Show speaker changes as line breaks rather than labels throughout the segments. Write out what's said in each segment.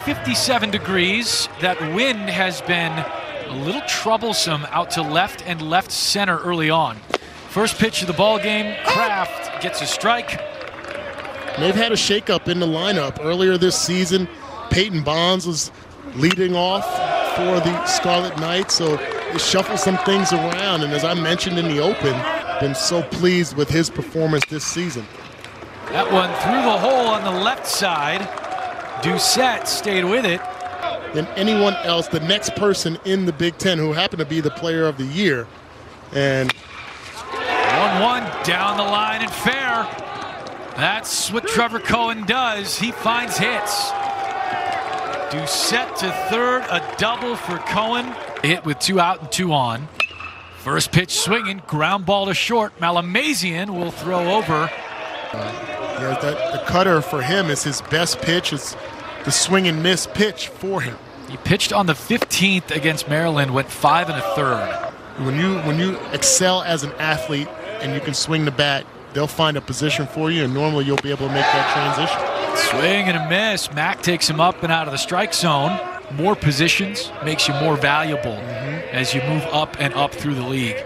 57 degrees. That wind has been a little troublesome out to left and left center early on. First pitch of the ball game, Kraft gets a strike.
They've had a shakeup in the lineup. Earlier this season, Peyton Bonds was leading off for the Scarlet Knights, so they shuffled some things around. And as I mentioned in the open, been so pleased with his performance this season.
That one through the hole on the left side. Doucette stayed with it.
Than anyone else, the next person in the Big Ten who happened to be the player of the year. And
1-1 down the line and fair. That's what Trevor Cohen does. He finds hits. Doucette to third, a double for Cohen. Hit with 2 out and 2 on. First pitch swinging, ground ball to short. Malamazian will throw over.
The cutter for him is his best pitch. It's the swing and miss pitch for him.
He pitched on the 15th against Maryland, went 5 1/3.
When you excel as an athlete and you can swing the bat, they'll find a position for you, and normally you'll be able to make that transition.
Swing and a miss. Mack takes him up and out of the strike zone. More positions makes you more valuable as you move up and up through the league.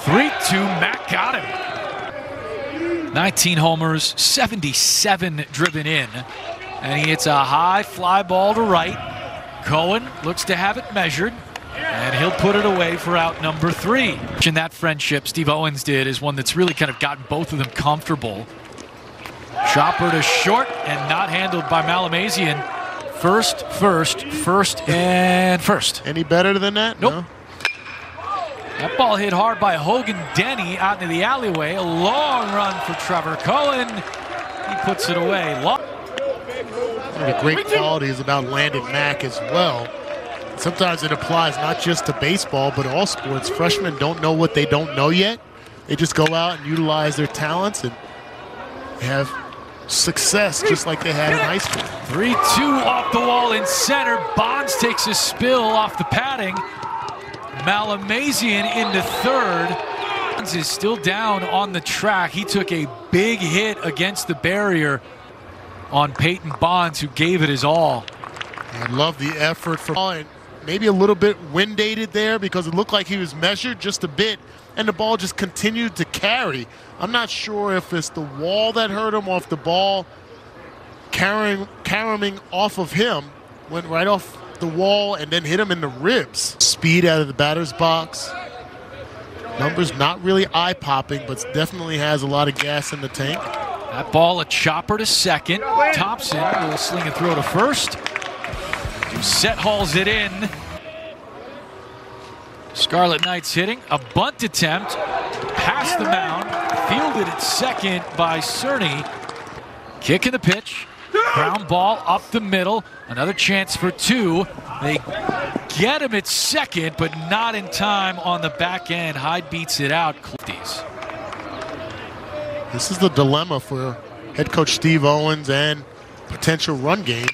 3-2, Mack got him. 19 homers, 77 driven in, and he hits a high fly ball to right. Cohen looks to have it measured, and he'll put it away for out number 3. And that friendship Steve Owens did is one that's really kind of gotten both of them comfortable. Chopper to short and not handled by Malamazian. First, and first.
Any better than that?
Nope.
No?
That ball hit hard by Hogan Denny out into the alleyway. A long run for Trevor Cohen. He puts it away.
One of the great qualities about Landon Mack as well, sometimes it applies not just to baseball, but all sports. Freshmen don't know what they don't know yet. They just go out and utilize their talents and have success just like they had in high school.
3-2 off the wall in center. Bonds takes a spill off the padding. Malamazian into third. Bonds is still down on the track. He took a big hit against the barrier on Peyton Bonds, who gave it his all.
I love the effort for maybe a little bit wind-aided there because it looked like he was measured just a bit, and the ball just continued to carry. I'm not sure if it's the wall that hurt him or if the ball caroming off of him went right off the wall and then hit him in the ribs. Speed out of the batter's box. Numbers not really eye-popping, but definitely has a lot of gas in the tank.
That ball a chopper to second. Thompson will sling and throw to first. Doucette hauls it in. Scarlet Knights hitting. A bunt attempt. Past the mound. Fielded at second by Cerny. Kicking the pitch. Ground ball up the middle. Another chance for 2. They get him at second, but not in time on the back end. Hyde beats it out.
This is the dilemma for head coach Steve Owens and potential run game,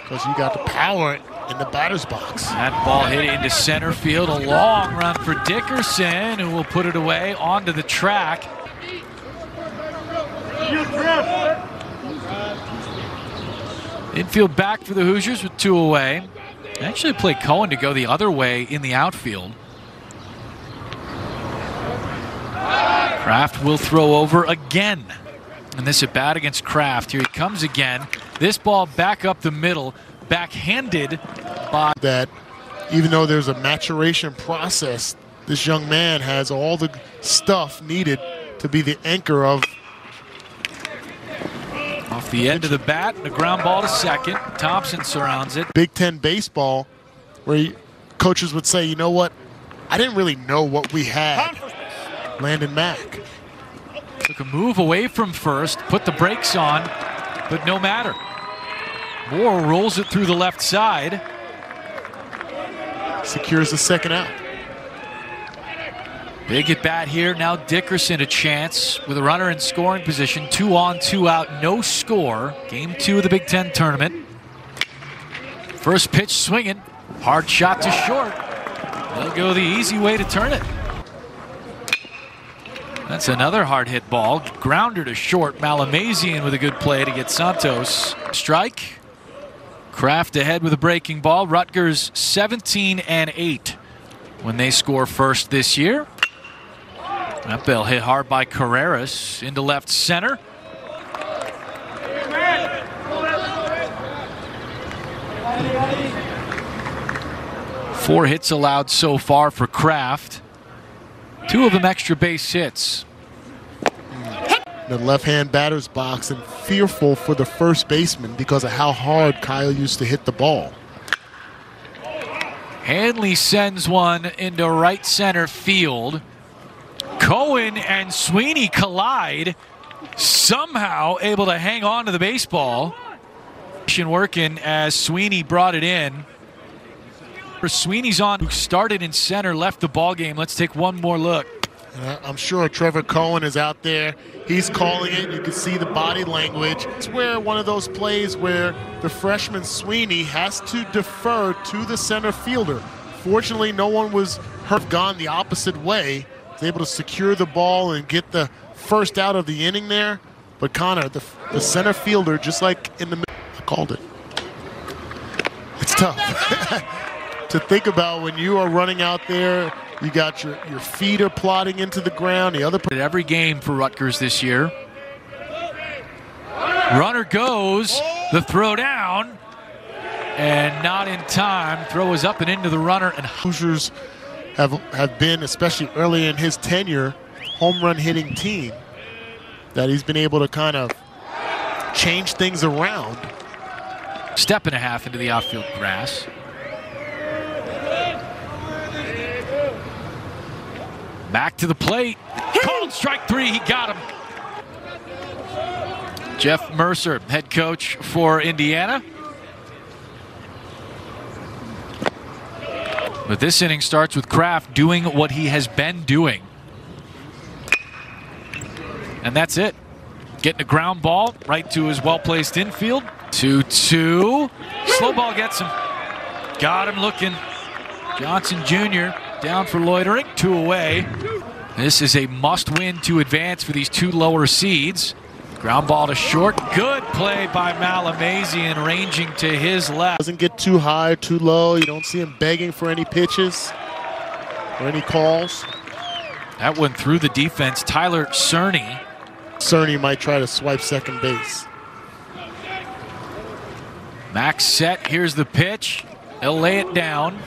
because you got the power in the batter's box.
That ball hit into center field. A long run for Dickerson, who will put it away onto the track. Infield back for the Hoosiers with 2 away. They actually play Cohen to go the other way in the outfield. Kraft will throw over again. And this at bat against Kraft. Here he comes again. This ball back up the middle, backhanded by
that. Even though there's a maturation process, this young man has all the stuff needed to be the anchor of.
Off the end of the bat, and a ground ball to second. Thompson surrounds it.
Big Ten baseball, where coaches would say, you know what, I didn't really know what we had. Landon Mack
took a move away from first, put the brakes on, but no matter. Moore rolls it through the left side.
Secures the second out.
Big at bat here. Now Dickerson a chance with a runner in scoring position. 2 on, 2 out, no score. Game 2 of the Big Ten tournament. First pitch swinging. Hard shot to short. They'll go the easy way to turn it. That's another hard hit ball. Grounder to short. Malamazian with a good play to get Santos. Strike. Kraft ahead with a breaking ball. Rutgers 17-8 when they score first this year. That ball hit hard by Carreras into left center. Four hits allowed so far for Kraft. Two of them extra base hits.
The left-hand batter's box and fearful for the first baseman because of how hard Kyle used to hit the ball.
Hanley sends one into right center field. Cohen and Sweeney collide, somehow able to hang on to the baseball. Working as Sweeney brought it in. Sweeney's on, who started in center, left the ball game. Let's take one more look.
I'm sure Trevor Cohen is out there. He's calling it. You can see the body language. It's where one of those plays where the freshman Sweeney has to defer to the center fielder. Fortunately, no one was hurt, gone the opposite way. Was able to secure the ball and get the first out of the inning there. But Connor, the center fielder, just like in the middle, I called it. It's tough to think about when you are running out there. You got your feet are plodding into the ground. The other
every game for Rutgers this year. Runner goes, the throw down, and not in time. Throw is up and into the runner. And
Hoosiers have been, especially early in his tenure, home run hitting team that he's been able to kind of change things around.
Step and a half into the outfield grass. Back to the plate. Called strike three. He got him. Jeff Mercer, head coach for Indiana. But this inning starts with Kraft doing what he has been doing. And that's it. Getting a ground ball right to his well-placed infield. 2-2. Slow ball gets him. Got him looking. Johnson Jr. down for loitering. 2 away. This is a must-win to advance for these 2 lower seeds. Ground ball to short. Good play by Malamazian, ranging to his left.
Doesn't get too high or too low. You don't see him begging for any pitches or any calls.
That one through the defense. Tyler Cerny.
Cerny might try to swipe second base.
Max set. Here's the pitch. He'll lay it down.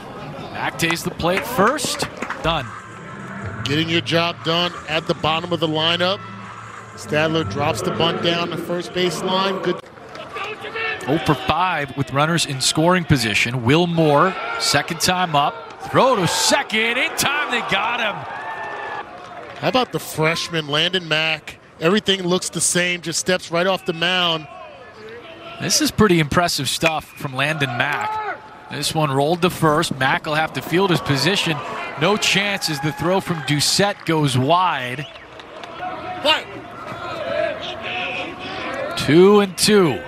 Mack takes the plate first. Done.
Getting your job done at the bottom of the lineup. Stadler drops the bunt down the first base line. Good.
0 for 5 with runners in scoring position. Will Moore, second time up. Throw to second. In time, they got him.
How about the freshman, Landon Mack? Everything looks the same, just steps right off the mound.
This is pretty impressive stuff from Landon Mack. This one rolled to first. Mack will have to field his position. No chance as the throw from Doucette goes wide. 2-2.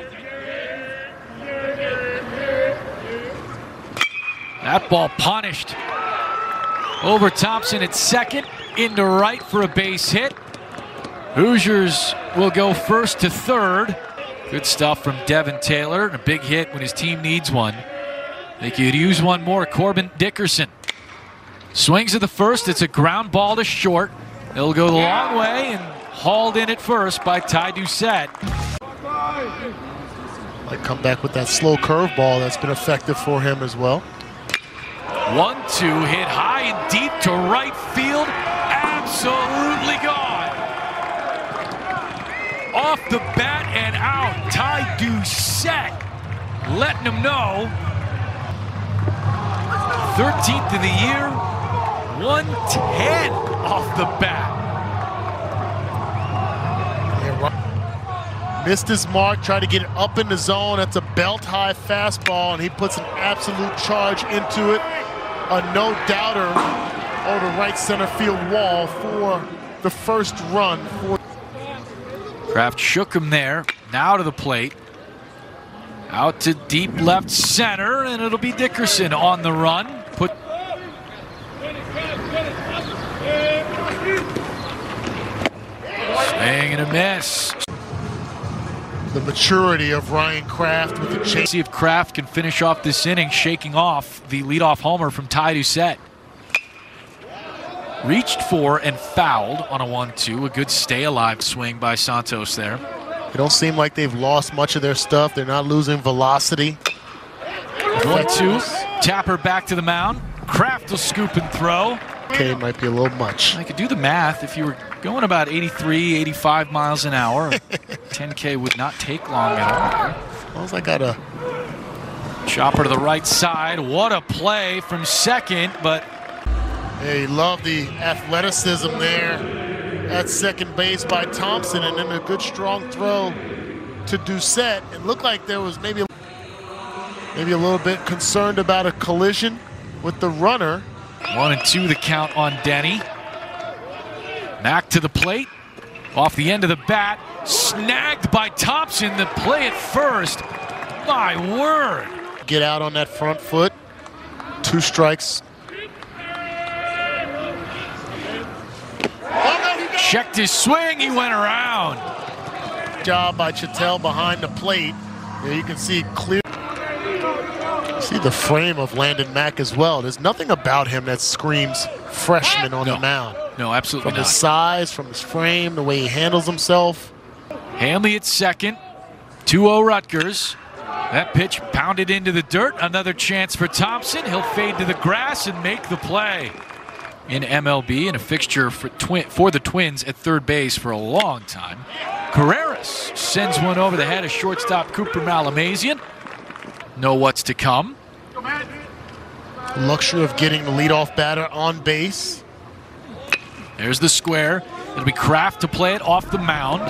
That ball punished. Over Thompson at second, into right for a base hit. Hoosiers will go first to third. Good stuff from Devin Taylor. A big hit when his team needs one. They could use one more. Corbin Dickerson swings at the first. It's a ground ball to short. It'll go the long way and hauled in at first by Ty Doucette.
Might come back with that slow curveball that's been effective for him as well.
1-2 hit high and deep to right field. Absolutely gone. Off the bat and out. Ty Doucette letting him know. 13th of the year. 110 off the bat.
Missed his mark, tried to get it up in the zone. That's a belt-high fastball, and he puts an absolute charge into it. A no-doubter over the right center field wall for the first run.
Kraft shook him there. Now to the plate. Out to deep left center, and it'll be Dickerson on the run. Swing and a miss.
The maturity of Ryan Kraft with the change.
See if Kraft can finish off this inning, shaking off the leadoff homer from Ty Doucette. Reached for and fouled on a 1-2. A good stay-alive swing by Santos there.
They don't seem like they've lost much of their stuff. They're not losing velocity.
1-2. Tapper back to the mound. Kraft will scoop and throw.
Okay, might be a little much.
I could do the math. If you were going about 83, 85 miles an hour, 10K would not take long at all.
As long as I got a
chopper to the right side. What a play from second, but
hey, love the athleticism there at second base by Thompson, and then a good strong throw to Doucette. It looked like there was maybe a little bit concerned about a collision with the runner.
1-2 the count on Denny. Mack to the plate. Off the end of the bat. Snagged by Thompson. The play at first. My word.
Get out on that front foot. 2 strikes.
Checked his swing. He went around.
Job by Chattel behind the plate. There you can see clear. See the frame of Landon Mack as well. There's nothing about him that screams freshman on the mound.
No, absolutely
not. From
his
size, from his frame, the way he handles himself.
Hanley at second. 2-0 Rutgers. That pitch pounded into the dirt. Another chance for Thompson. He'll fade to the grass and make the play. In MLB, and a fixture for the Twins at third base for a long time. Carreras sends one over the head of shortstop Cooper Malamazian. Know what's to come.
Luxury of getting the leadoff batter on base.
There's the square. It'll be Kraft to play it off the mound.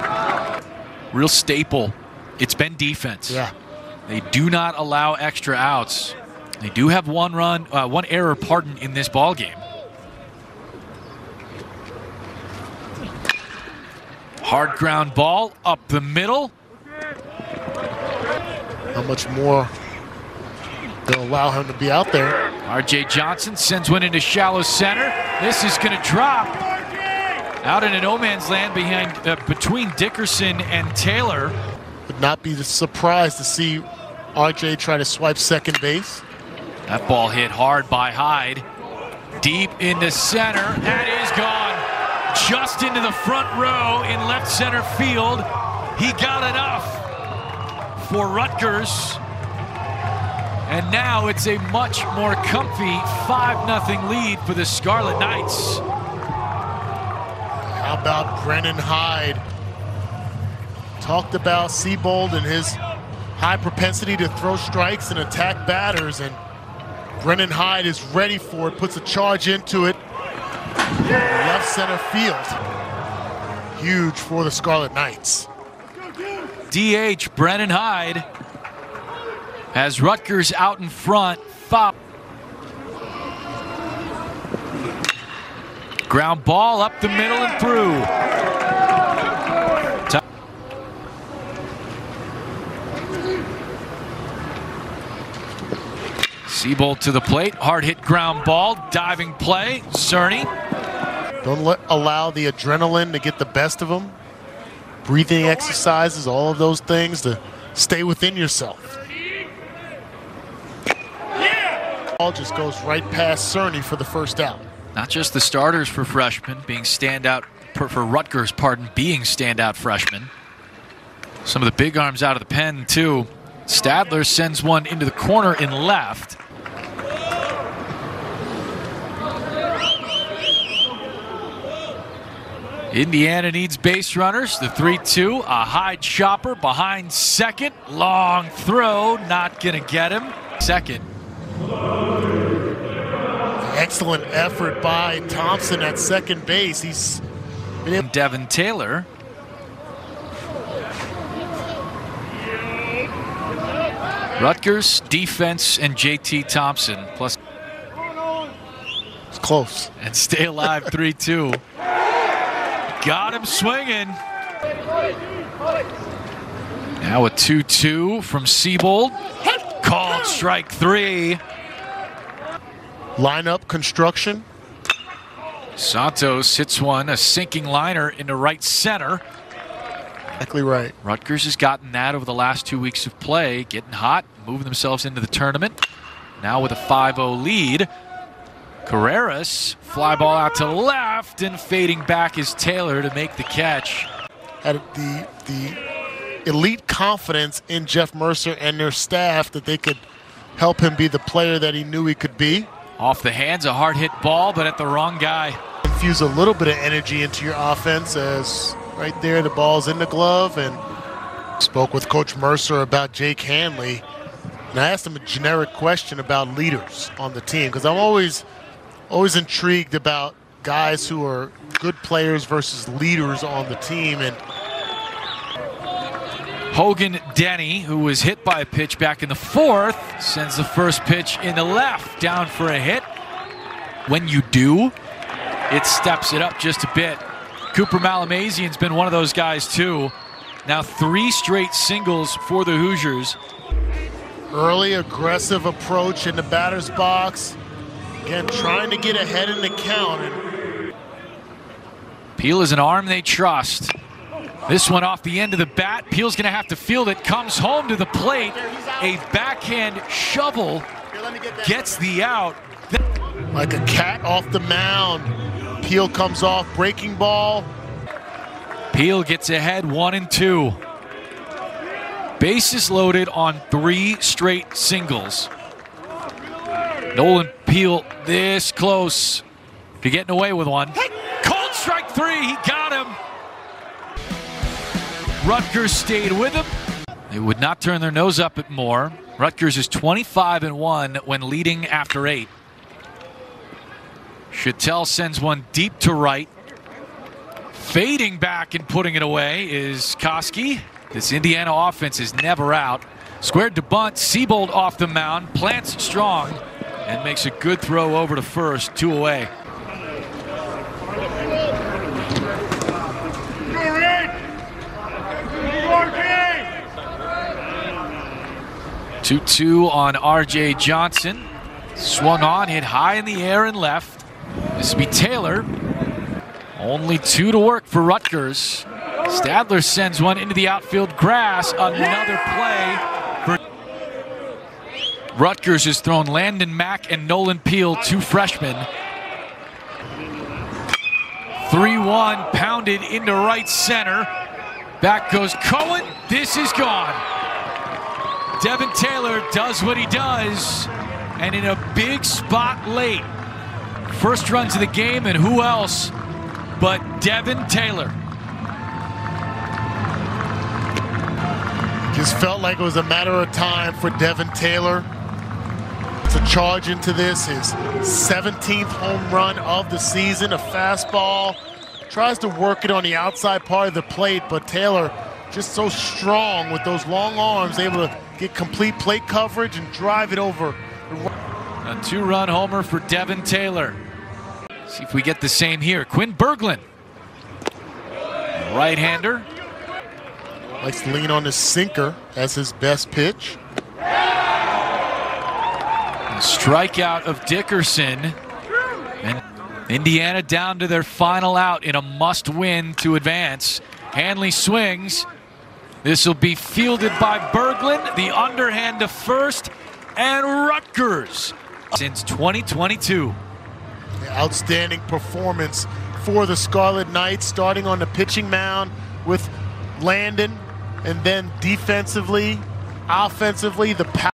Real staple. It's been defense.
Yeah.
They do not allow extra outs. They do have one error pardon in this ball game. Hard ground ball up the middle.
How much more they'll allow him to be out there.
R.J. Johnson sends one into shallow center. This is going to drop out in a no man's land between Dickerson and Taylor.
Would not be surprised to see R.J. try to swipe second base.
That ball hit hard by Hyde. Deep into center. That is gone. Just into the front row in left center field. He got enough for Rutgers. And now it's a much more comfy 5-0 lead for the Scarlet Knights.
How about Brennan Hyde? Talked about Seabold and his high propensity to throw strikes and attack batters, and Brennan Hyde is ready for it, puts a charge into it. Left center field. Huge for the Scarlet Knights.
DH Brennan Hyde has Rutgers out in front. Foul. Ground ball up the middle and through. Seabold to the plate. Hard hit ground ball. Diving play. Cerny.
Don't allow the adrenaline to get the best of them. Breathing exercises, all of those things to stay within yourself. Ball just goes right past Cerny for the first out.
Not just the starters for freshmen being standout, for Rutgers, being standout freshmen. Some of the big arms out of the pen, too. Stadler sends one into the corner in left. Indiana needs base runners. The 3-2, a high chopper behind second. Long throw, not gonna get him. Second.
Excellent effort by Thompson at second base. He's been able.
Devin Taylor. Rutgers, defense, and JT Thompson. Plus.
It's close.
And stay alive 3-2. Got him swinging. Now a 2-2 from Seabold. Called strike 3.
Lineup construction.
Santos hits one, a sinking liner into right center.
Exactly right.
Rutgers has gotten that over the last 2 weeks of play, getting hot, moving themselves into the tournament. Now with a 5-0 lead. Carreras, fly ball out to left, and fading back is Taylor to make the catch.
Had the elite confidence in Jeff Mercer and their staff that they could help him be the player that he knew he could be.
Off the hands, a hard-hit ball, but at the wrong guy.
Infuse a little bit of energy into your offense as right there the ball's in the glove. And spoke with Coach Mercer about Jake Hanley. And I asked him a generic question about leaders on the team because I'm always intrigued about guys who are good players versus leaders on the team. And
Hogan Denny, who was hit by a pitch back in the fourth, sends the first pitch in the left, down for a hit. When you do, it steps it up just a bit. Cooper Malamazian's been one of those guys too. Now 3 straight singles for the Hoosiers.
Early aggressive approach in the batter's box. Again, trying to get ahead in the count. And
Peel is an arm they trust. This one off the end of the bat. Peel's going to have to field it. Comes home to the plate. A backhand shovel gets the out.
Like a cat off the mound. Peel comes off, breaking ball.
Peel gets ahead 1-2. Bases loaded on 3 straight singles. Nolan Peel this close to getting away with one. Called strike 3, he got him. Rutgers stayed with him. They would not turn their nose up at more. Rutgers is 25-1 when leading after 8. Chattel sends one deep to right. Fading back and putting it away is Koski. This Indiana offense is never out. Squared to bunt, Siebold off the mound, plants strong, and makes a good throw over to first, 2 away. 2-2 on R.J. Johnson. Swung on, hit high in the air and left. This will be Taylor. Only 2 to work for Rutgers. Stadler sends one into the outfield grass. Another play for Rutgers has thrown Landon Mack and Nolan Peel, 2 freshmen. 3-1 pounded into right center. Back goes Cohen. This is gone. Devin Taylor does what he does, and in a big spot late. First runs of the game, and who else but Devin Taylor.
Just felt like it was a matter of time for Devin Taylor to charge into this. His 17th home run of the season, a fastball. Tries to work it on the outside part of the plate, but Taylor just so strong with those long arms, able to get complete plate coverage and drive it over.
A 2-run homer for Devin Taylor. See if we get the same here. Quinn Berglund, right-hander.
Likes to lean on his sinker as his best pitch.
A strikeout of Dickerson. And Indiana down to their final out in a must-win to advance. Hanley swings. This will be fielded by Berglund. The underhand to first. And Rutgers since 2022.
Outstanding performance for the Scarlet Knights, starting on the pitching mound with Landon, and then defensively, offensively, the power.